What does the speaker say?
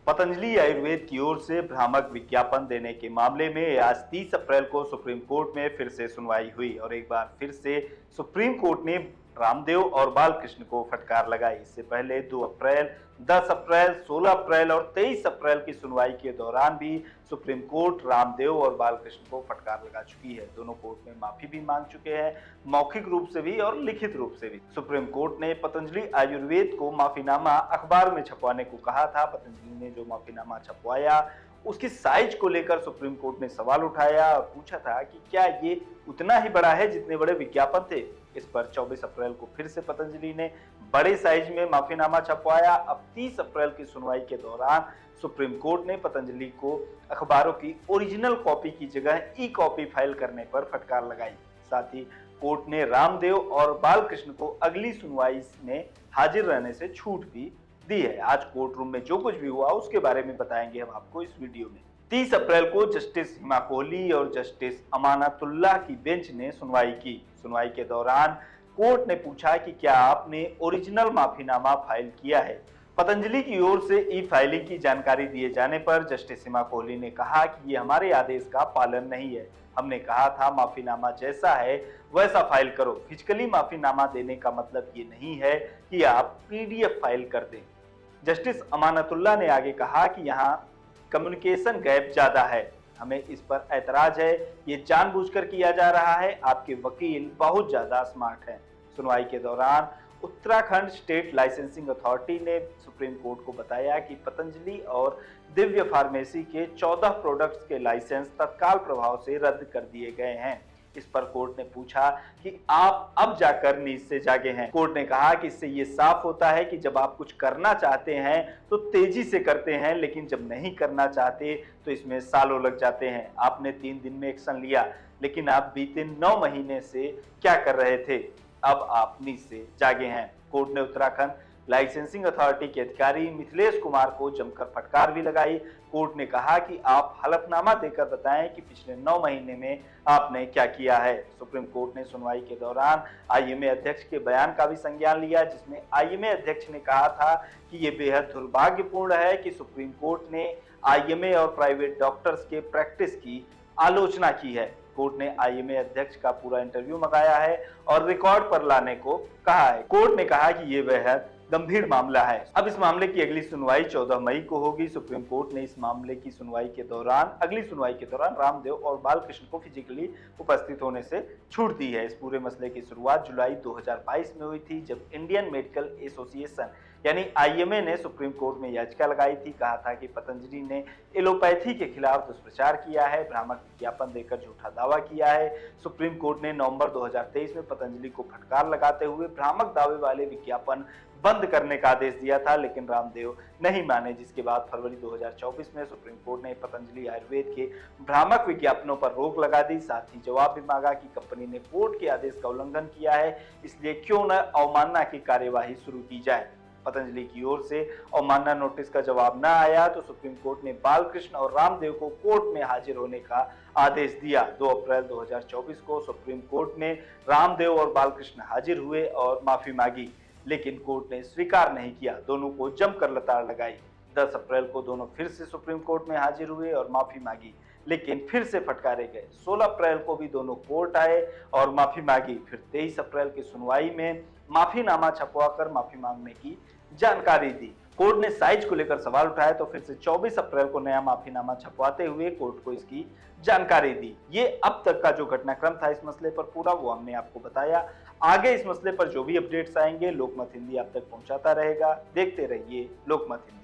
पतंजलि आयुर्वेद की ओर से भ्रामक विज्ञापन देने के मामले में आज 30 अप्रैल को सुप्रीम कोर्ट में फिर से सुनवाई हुई और एक बार फिर से सुप्रीम कोर्ट ने रामदेव और बालकृष्ण को फटकार लगाई। इससे पहले 2 अप्रैल, 10 अप्रैल, 16 अप्रैल और 23 अप्रैल की सुनवाई के दौरान भी सुप्रीम कोर्ट रामदेव और बालकृष्ण को फटकार लगा चुकी है। दोनों कोर्ट में माफी भी मांग चुके हैं, मौखिक रूप से भी और लिखित रूप से भी। सुप्रीम कोर्ट ने पतंजलि आयुर्वेद को माफीनामा अखबार में छपवाने को कहा था। पतंजलि ने जो माफीनामा छपवाया उसकी साइज को लेकर सुप्रीम कोर्ट ने सवाल उठाया और पूछा था कि क्या ये उतना ही बड़ा है जितने बड़े विज्ञापन थे। इस पर 24 अप्रैल को फिर से पतंजलि ने बड़े साइज में माफीनामा छपवाया। अब 30 अप्रैल की सुनवाई के दौरान सुप्रीम कोर्ट ने पतंजलि को अखबारों की ओरिजिनल कॉपी की जगह ई कॉपी फाइल करने पर फटकार लगाई। साथ ही कोर्ट ने रामदेव और बालकृष्ण को अगली सुनवाई में हाजिर रहने से छूट भी दी है। आज कोर्ट रूम में जो कुछ भी हुआ उसके बारे में बताएंगे हम आपको इस वीडियो में। 30 अप्रैल को जस्टिस हिमा कोहली और जस्टिस अमानतुल्लाह की बेंच ने सुनवाई की। सुनवाई के दौरान कोर्ट ने पूछा कि क्या आपने ओरिजिनल माफीनामा फाइल किया है। पतंजलि की ओर से ई फाइलिंग की जानकारी दिए जाने पर जस्टिस हिमा कोहली ने कहा कि ये हमारे आदेश का पालन नहीं है। हमने कहा था माफीनामा जैसा है वैसा फाइल करो। फिजिकली माफीनामा देने का मतलब ये नहीं है कि आप पीडीएफ फाइल कर दें। जस्टिस अमानतुल्लाह ने आगे कहा कि यहाँ कम्युनिकेशन गैप ज्यादा है, हमें इस पर ऐतराज है, ये जानबूझकर किया जा रहा है। आपके वकील बहुत ज्यादा स्मार्ट हैं। सुनवाई के दौरान उत्तराखंड स्टेट लाइसेंसिंग अथॉरिटी ने सुप्रीम कोर्ट को बताया कि पतंजलि और दिव्य फार्मेसी के 14 प्रोडक्ट्स के लाइसेंस तत्काल प्रभाव से रद्द कर दिए गए हैं। इस पर कोर्ट ने पूछा कि आप अब जाकर नींद से जागे हैं। कोर्ट ने कहा कि इससे ये साफ होता है कि जब आप कुछ करना चाहते हैं तो तेजी से करते हैं, लेकिन जब नहीं करना चाहते तो इसमें सालों लग जाते हैं। आपने 3 दिन में एक्शन लिया, लेकिन आप बीते 9 महीने से क्या कर रहे थे? अब आप नींद से जागे हैं। कोर्ट ने उत्तराखंड लाइसेंसिंग अथॉरिटी के अधिकारी मिथिलेश कुमार को जमकर फटकार भी लगाई। कोर्ट ने कहा कि आप हलफनामा देकर बताएं कि पिछले 9 महीने में आपने क्या किया है। सुप्रीम कोर्ट ने सुनवाई के दौरान आईएमए अध्यक्ष के बयान का भी संज्ञान लिया, जिसमें आईएमए अध्यक्ष ने कहा था कि ये बेहद दुर्भाग्यपूर्ण है कि सुप्रीम कोर्ट ने आईएमए और प्राइवेट डॉक्टर्स के प्रैक्टिस की आलोचना की है। कोर्ट ने आईएमए अध्यक्ष का पूरा इंटरव्यू मंगाया है और रिकॉर्ड पर लाने को कहा है। कोर्ट ने कहा कि ये बेहद गंभीर मामला है। अब इस मामले की अगली सुनवाई 14 मई को होगी। सुप्रीम कोर्ट ने इस मामले की सुनवाई के दौरान अगली सुनवाई के दौरान रामदेव और बालकृष्ण को फिजिकली उपस्थित होने से छूट दी है। इस पूरे मसले की शुरुआत जुलाई 2022 में हुई थी, जब इंडियन मेडिकल एसोसिएशन यानी आईएमए ने सुप्रीम कोर्ट में याचिका लगाई थी। कहा था कि पतंजलि ने एलोपैथी के खिलाफ दुष्प्रचार किया है, भ्रामक विज्ञापन देकर झूठा दावा किया है। सुप्रीम कोर्ट ने नवंबर 2023 में पतंजलि को फटकार लगाते हुए भ्रामक दावे वाले विज्ञापन बंद करने का आदेश दिया था, लेकिन रामदेव नहीं माने, जिसके बाद फरवरी 2024 में सुप्रीम कोर्ट ने पतंजलि आयुर्वेद के भ्रामक विज्ञापनों पर रोक लगा दी। साथ ही जवाब भी मांगा कि कंपनी ने कोर्ट के आदेश का उल्लंघन किया है, इसलिए क्यों न अवमानना की कार्यवाही शुरू की जाए। पतंजलि की ओर से अवमानना नोटिस का जवाब न आया तो सुप्रीम कोर्ट ने बालकृष्ण और रामदेव को कोर्ट में हाजिर होने का आदेश दिया। 2 अप्रैल 2024 को सुप्रीम कोर्ट में रामदेव और बालकृष्ण हाजिर हुए और माफी मांगी, लेकिन कोर्ट ने स्वीकार नहीं किया। दोनों को जमकर लताड़ लगाई। 10 अप्रैल को दोनों फिर से सुप्रीम कोर्ट में हाजिर हुए और माफी मांगी, लेकिन फिर से फटकारे गए। 16 अप्रैल को भी दोनों कोर्ट आए और माफी मांगी। फिर 23 अप्रैल की सुनवाई में माफीनामा छपवाकर माफी मांगने की जानकारी दी। कोर्ट ने साइज को लेकर सवाल उठाए तो फिर से 24 अप्रैल को नया माफीनामा छपवाते हुए कोर्ट को इसकी जानकारी दी। ये अब तक का जो घटनाक्रम था इस मसले पर पूरा, वो हमने आपको बताया। आगे इस मसले पर जो भी अपडेट्स आएंगे लोकमत हिंदी आप तक पहुंचाता रहेगा। देखते रहिए लोकमत हिंदी।